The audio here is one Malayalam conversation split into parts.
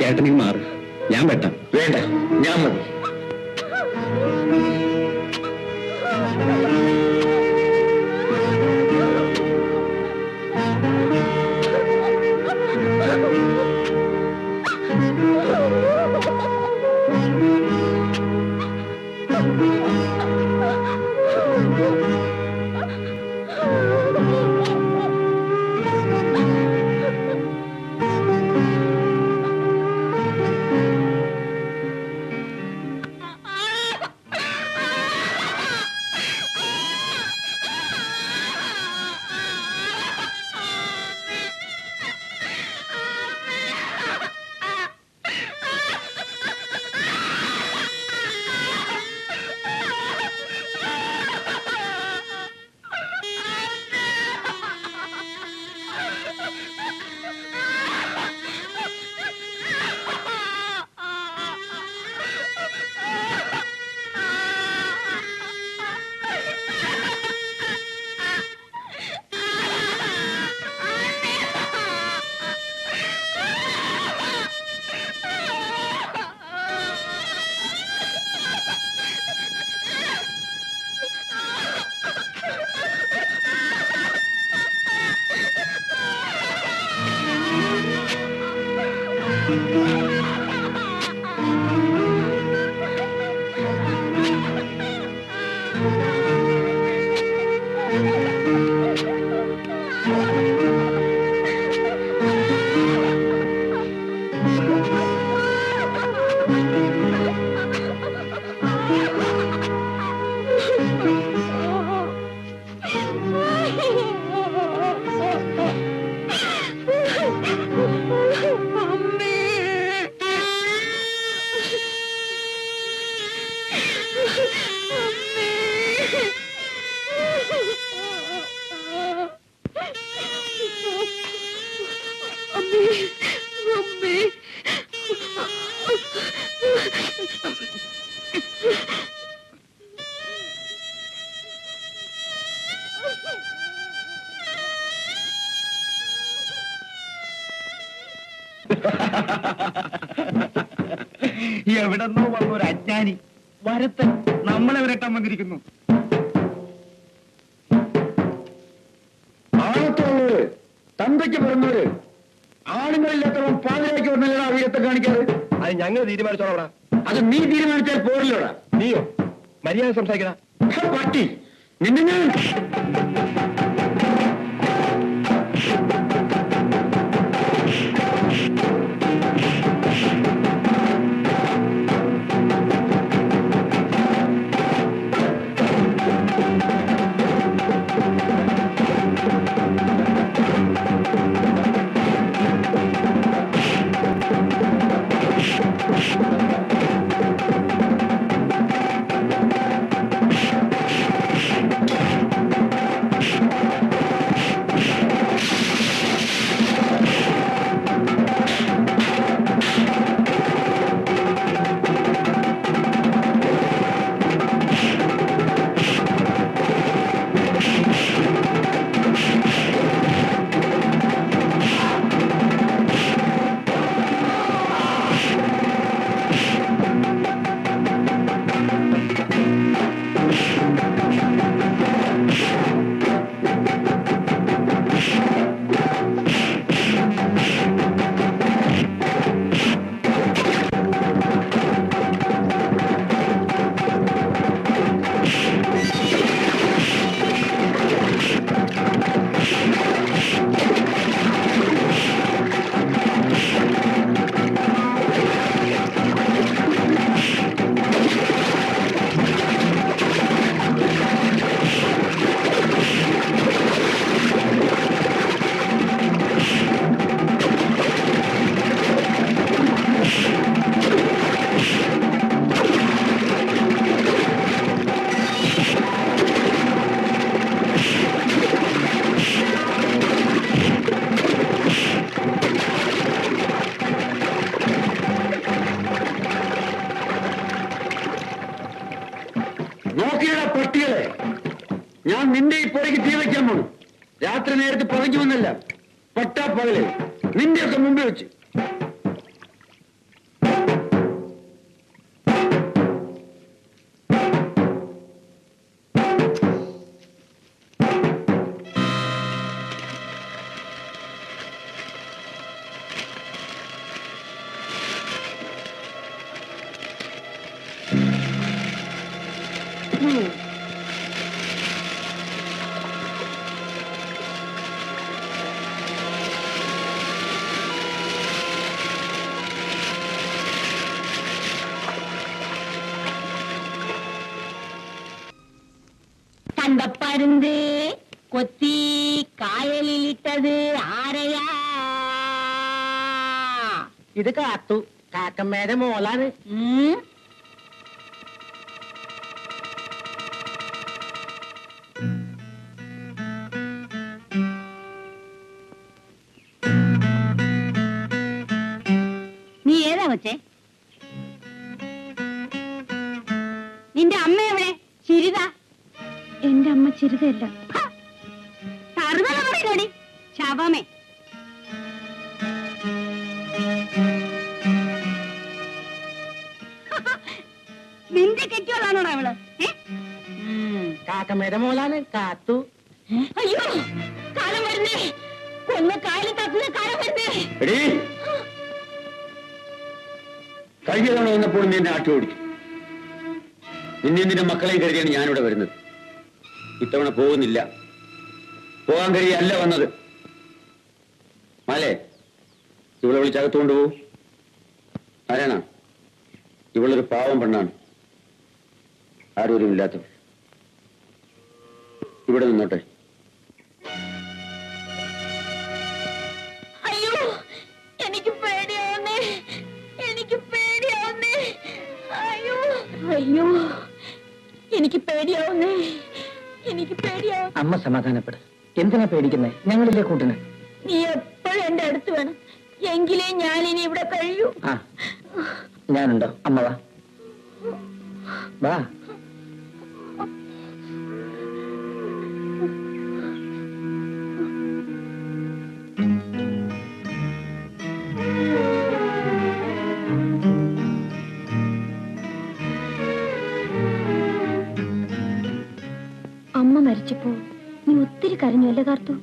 ചേട്ടനിൽ മാറ്, ഞാൻ വെട്ടാം. വേണ്ട, ഞാൻ മതി. എവിടെന്നോ വന്നൊരു അജ്ഞാനി വരത്തൻ നമ്മളെ വരട്ടാൻ വന്നിരിക്കുന്നു. ആണത്തോളൂര് തന്തയ്ക്ക് പിറന്നവര് ആണുങ്ങളില്ലാത്തവൻ പാതിരാക്കി വന്നല്ലോടാ വീരത്തെ കാണിക്കാറ്. അത് ഞങ്ങൾ തീരുമാനിച്ചോളാം. അത് നീ തീരുമാനിച്ചാൽ പോരല്ലോടാ. നീയോ മര്യാദ സംസാരിക്കണ പട്ടി നിന്നെ ഞാൻ നോക്കിയടാ പട്ടികളെ, ഞാൻ നിന്റെ ഈ പുറയ്ക്ക് തീ വയ്ക്കാൻ പോണു. രാത്രി നേരത്തെ പകഞ്ഞു വന്നല്ല, പട്ടാ പകല് നിന്റെയൊക്കെ മുമ്പിൽ വെച്ച്. കണ്ടപ്പരുന്ത് കൊത്തി കായലിലിട്ടത് ആരയാ? ഇത് കാത്തു, കാക്കമ്മയുടെ മോളാണ്. നീ ഏതാ കൊച്ചേ? നിന്റെ അമ്മ എവിടെ? ചിരിത? എന്റെ അമ്മ ചിരിതയല്ല, തറുതല പറയുന്നോടി, ശവമേ. നിന്റെ കെട്ടിയോളാണോടാ അവള്? കാക്കമ്മയുടെ മോളാണ് കാത്തു. അയ്യോ, കാലം വരുന്നേ, കൊന്ന കായലിൽ തത്തുന്ന കാലം വരുന്നേ. കഴിഞ്ഞ തവണ വന്നപ്പോൾ നീ എന്നെ ആട്ടി ഓടിച്ചു. നിന്റെ മക്കളെയും കരുതിയാണ് ഞാനിവിടെ വരുന്നത്. ഇത്തവണ പോകുന്നില്ല, പോകാൻ കഴിയല്ല വന്നത്. മാലേ, ഇവളെ വിളിച്ചകത്തുകൊണ്ട് പോകൂ. ആരാണ്? ഇവളൊരു പാവം പെണ്ണാണ്, ആരും ഇല്ലാത്തവൾ. ഇവിടെ നിന്നോട്ടെ. അയ്യോ, എനിക്ക് പേടിയാവുന്നേ, എനിക്ക് പേടിയാവുന്നേ. അയ്യോ അയ്യോ, എനിക്ക് പേടിയാവുന്നേ, എനിക്ക് പേടിയാവും. അമ്മ സമാധാനപ്പെട്, എന്തിനാ പേടിക്കുന്നേ? ഞങ്ങളില്ലേ കൂട്ടിന്. നീ എപ്പോഴും എന്റെ അടുത്ത് വേണം, എങ്കിലേ ഞാൻ ഇനി ഇവിടെ കഴിയൂ. ആ, ഞാനുണ്ടോ? അമ്മ വാ വാ. അമ്മ മരിച്ചപ്പോ നീ ഒത്തിരി കരഞ്ഞു അല്ലേ കാർത്തു?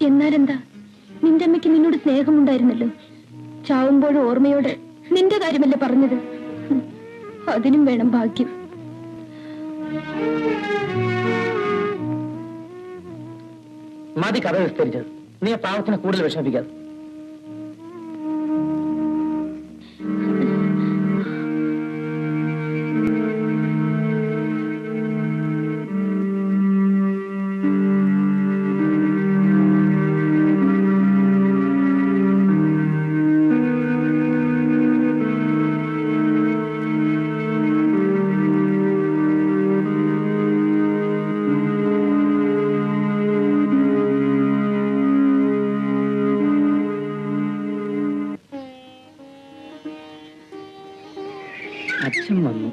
എന്നാലെന്താ, നിന്റെ അമ്മയ്ക്ക് നിന്നോട് സ്നേഹമുണ്ടായിരുന്നല്ലോ. ചാവുമ്പോഴും ഓർമ്മയോടെ നിന്റെ കാര്യമല്ലേ പറഞ്ഞത്? അതിനും വേണം ഭാഗ്യം. മതി കഥ വിസ്തരിച്ചത്. നീ ആ പാവത്തിനെ കൂടുതൽ വിഷമിപ്പിക്കാതെ. അച്ഛൻ വന്നു.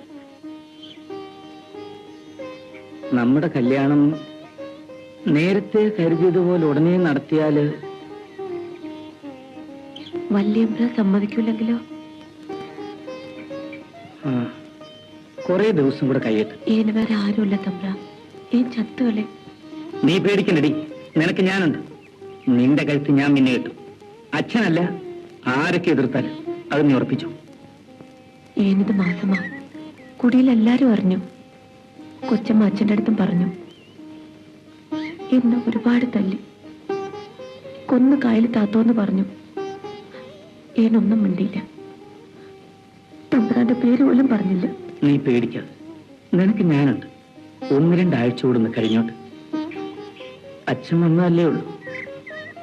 നമ്മുടെ കല്യാണം നേരത്തെ കരുതിയതുപോലെ ഉടനെ നടത്തിയാല് വല്യമ്പ്ര സമ്മതിക്കൂലെങ്കിലോ? കൊറേ ദിവസം കൂടെ കഴിയട്ടെ. ഏന് വേറെ ആരുമില്ല തമ്പ്ര, ഏൻ ചത്തുവല്ലേ. നീ പേടിക്കണ്ടടി, നിനക്ക് ഞാനുണ്ട്. നിന്റെ കഴുത്ത് ഞാൻ പിന്നെ കിട്ടും. അച്ഛനല്ല, ആരൊക്കെ എതിർത്താൽ അത് നീ ഉറപ്പിച്ചു. ഏനിത് മാസമാ, കുടിയിൽ എല്ലാരും അറിഞ്ഞു. കൊച്ചമ്മ അച്ഛൻ്റെ അടുത്തും പറഞ്ഞു. എന്നെ ഒരുപാട് തല്ലി, കൊന്നു കായൽ താത്തോന്ന് പറഞ്ഞു. ഏനൊന്നും മിണ്ടിയില്ല, തമ്പ്രാന്റെ പേര് പോലും പറഞ്ഞില്ല. നീ പേടിക്കാതെ, നിനക്ക് ഞാനുണ്ട്. 1-2 ആഴ്ച കൂടുന്ന കഴിഞ്ഞോട്ട്. അച്ഛൻ വന്നതല്ലേ ഉള്ളൂ,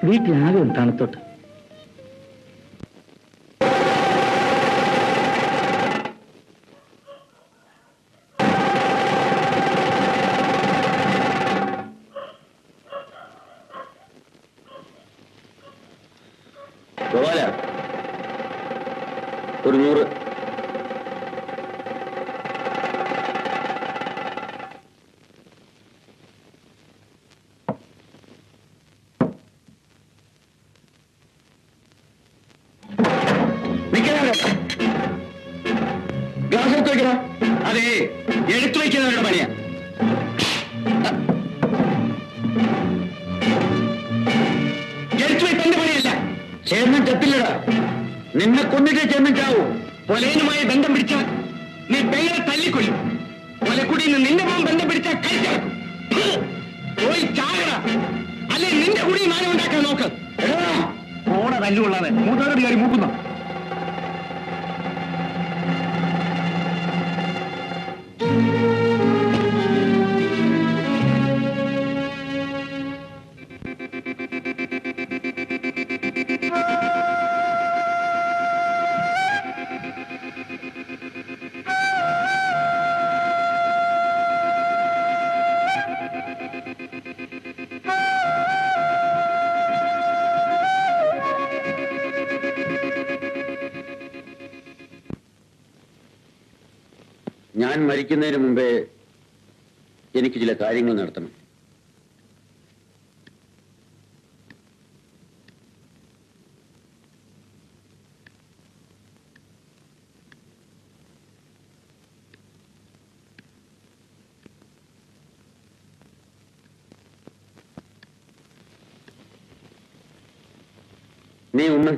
വീട്ടിലാകെ ഒന്ന് തണുത്തോട്ട്. ഒരു 100 ഗ്ലാസ് എടുത്ത് വയ്ക്കടാ. അതെ, എടുത്തു വയ്ക്കുന്നവരുടെ പണിയാ. എടുത്തു വയ്ക്കേണ്ട പണിയല്ല. ചേർന്നൻ ചത്തില്ലടാ. നിന്നെ കൊന്നിട്ടേ ചേർന്നൻ ചാവൂ. കൊലയനുമായി ബന്ധം പിടിച്ചാൽ നീ പെങ്ങളെ തല്ലിക്കൊല്ലും. കൊലക്കുടിയിൽ നിന്ന് നിന്റെ മോൻ ബന്ധം പിടിച്ചാൽ കഴിച്ചിറക്കും. പോയി ചാകട, അല്ലെ നിന്റെ കുടി മാനം ഉണ്ടാക്കാൻ നോക്ക്. ഓണ തല്ലുകൊള്ളാതെ മൂന്നാമത് കയറി മൂക്കുന്ന. ഞാൻ മരിക്കുന്നതിന് മുമ്പേ എനിക്ക് ചില കാര്യങ്ങൾ നടത്തണം. നീ ഉണ്ണ്.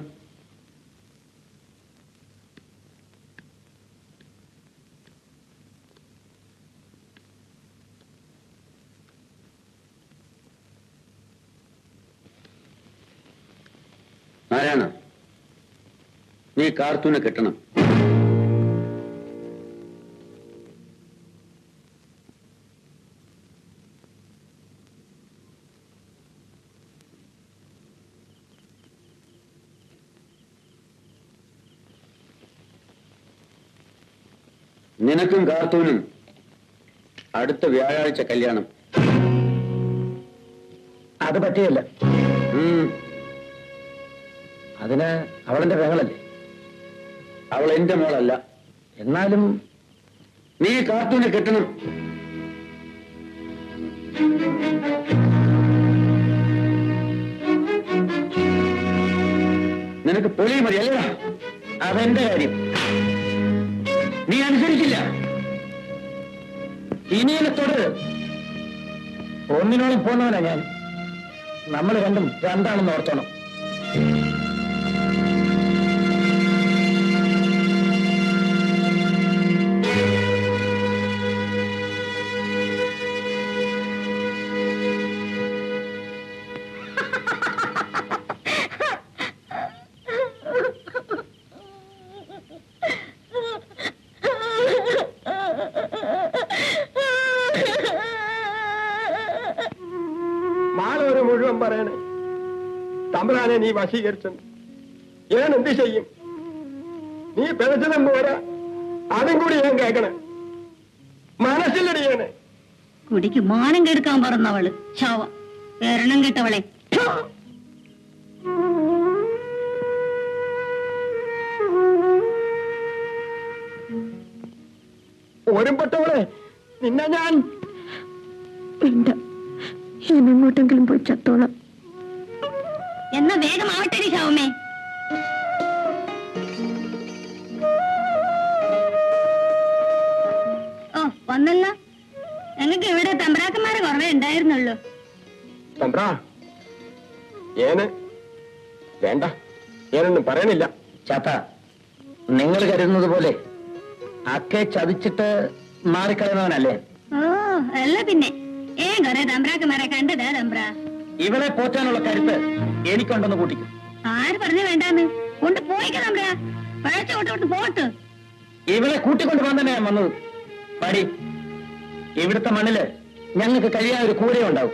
നാരായണ, നീ കാർത്തൂനെ കെട്ടണം. നിനക്കും കാർത്തൂനും അടുത്ത വ്യാഴാഴ്ച കല്യാണം. അത് പറ്റിയല്ല. അതിന് അവളെന്റെ പെങ്ങളല്ലേ. അവൾ എന്റെ മോളല്ല. എന്നാലും നീ കാർത്തൂനെ കെട്ടണം. നിനക്ക് പൊലി മതി അല്ലടാ. അതെന്റെ കാര്യം. നീ അനുസരിച്ചില്ല. ഇനിയെ തുടര്. ഒന്നിനോളം പോന്നവനാ ഞാൻ. നമ്മൾ രണ്ടും രണ്ടാണെന്ന് ഓർത്തോണം. മാളൊരു മുഴുവൻ പറയണേ. തമ്പുരാനെ നീ വശീകരിച്ചു. ഞാൻ എന്ത് ചെയ്യും? നീ പിഴച്ചതും പോരാ, അതും കൂടി ഞാൻ കേൾക്കണേ. മനസ്സിലടിയാണ്. കുടിക്ക് മാനം കെടുക്കാൻ പറഞ്ഞവള് ചാവ എരണം കെട്ടവളെ. ഒരുമ്പെട്ടവളെ, നിന്നെ ഞാൻ എങ്ങോട്ടെങ്കിലും പോയി ചത്തോളാം. എന്നാ വേഗം ആവട്ടെ ശാവമേ. ഓ വന്നല്ല. ഞങ്ങൾക്ക് ഇവിടെ തമ്പ്രാക്കന്മാരെ കുറവേ ഉണ്ടായിരുന്നുള്ളൂ. തമ്പ്രാ, ഏന് വേണ്ട, ഞാനൊന്നും പറയണില്ല. ചാത്ത, നിങ്ങൾ കരുതുന്നത് പോലെ അക്കെ ചതിച്ചിട്ട് മാറിക്കളയുന്നവനല്ലേ. ഓ അല്ല പിന്നെ കൊറേ തമ്പ്രാക്കന്മാരെ കണ്ടതാ തമ്പ്ര. ഇവളെ പോറ്റാനുള്ള കരുത്ത് എനിക്കുണ്ടെന്ന് കൂട്ടിക്കും. ആര് പറഞ്ഞു വേണ്ടാന്ന്? കൊണ്ട് പോയിക്ക തമ്പ്ര. പഴച്ച കൊട്ടോട്ട് പോട്ട്. ഇവളെ കൂട്ടിക്കൊണ്ട് പോകാൻ തന്നെ ഞാൻ വന്നത്. പടി, ഇവിടുത്തെ മണ്ണില് ഞങ്ങൾക്ക് കഴിയാൻ ഒരു കൂരയുണ്ടാവും.